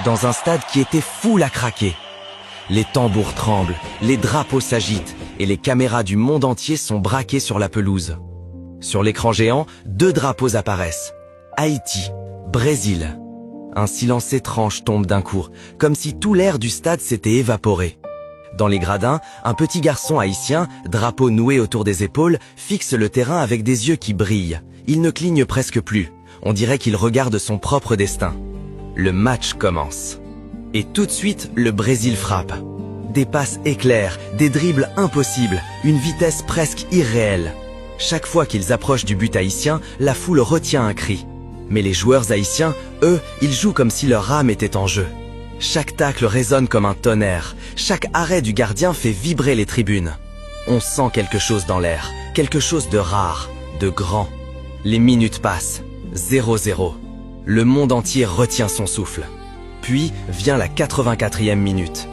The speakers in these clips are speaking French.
dans un stade qui était full à craquer. Les tambours tremblent, les drapeaux s'agitent et les caméras du monde entier sont braquées sur la pelouse. Sur l'écran géant, 2 drapeaux apparaissent. Haïti, Brésil. Un silence étrange tombe d'un coup, comme si tout l'air du stade s'était évaporé. Dans les gradins, un petit garçon haïtien, drapeau noué autour des épaules, fixe le terrain avec des yeux qui brillent. Il ne cligne presque plus. On dirait qu'il regarde son propre destin. Le match commence. Et tout de suite, le Brésil frappe. Des passes éclairs, des dribbles impossibles, une vitesse presque irréelle. Chaque fois qu'ils approchent du but haïtien, la foule retient un cri. Mais les joueurs haïtiens, eux, ils jouent comme si leur âme était en jeu. Chaque tacle résonne comme un tonnerre. Chaque arrêt du gardien fait vibrer les tribunes. On sent quelque chose dans l'air, quelque chose de rare, de grand. Les minutes passent. 0-0. Le monde entier retient son souffle. Puis vient la 84e minute.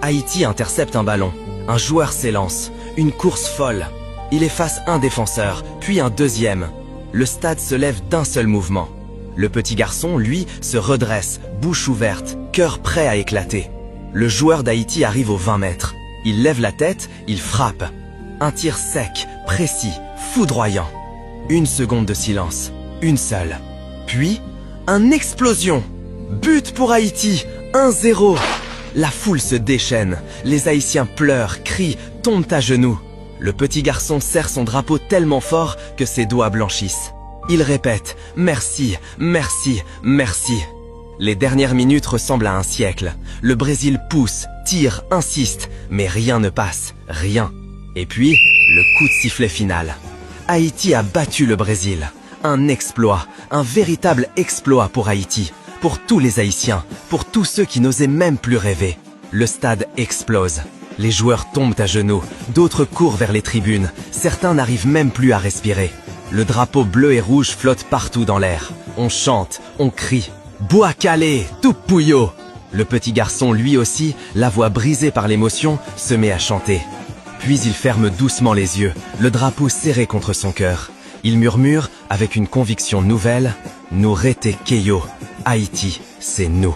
Haïti intercepte un ballon. Un joueur s'élance. Une course folle. Il efface un défenseur, puis un deuxième. Le stade se lève d'un seul mouvement. Le petit garçon, lui, se redresse, bouche ouverte, cœur prêt à éclater. Le joueur d'Haïti arrive aux 20 mètres. Il lève la tête, il frappe. Un tir sec, précis, foudroyant. 1 seconde de silence, une seule. Puis, une explosion. But pour Haïti, 1-0. La foule se déchaîne. Les Haïtiens pleurent, crient, tombent à genoux. Le petit garçon serre son drapeau tellement fort que ses doigts blanchissent. Il répète « Merci, merci, merci ». Les dernières minutes ressemblent à un siècle. Le Brésil pousse, tire, insiste, mais rien ne passe, rien. Et puis, le coup de sifflet final. Haïti a battu le Brésil. Un exploit, un véritable exploit pour Haïti, pour tous les Haïtiens, pour tous ceux qui n'osaient même plus rêver. Le stade explose. Les joueurs tombent à genoux, d'autres courent vers les tribunes, certains n'arrivent même plus à respirer. Le drapeau bleu et rouge flotte partout dans l'air. On chante, on crie. Bois calé, tout pouillot. Le petit garçon, lui aussi, la voix brisée par l'émotion, se met à chanter. Puis il ferme doucement les yeux, le drapeau serré contre son cœur. Il murmure, avec une conviction nouvelle, « Nous rete Keyo, Haïti, c'est nous ».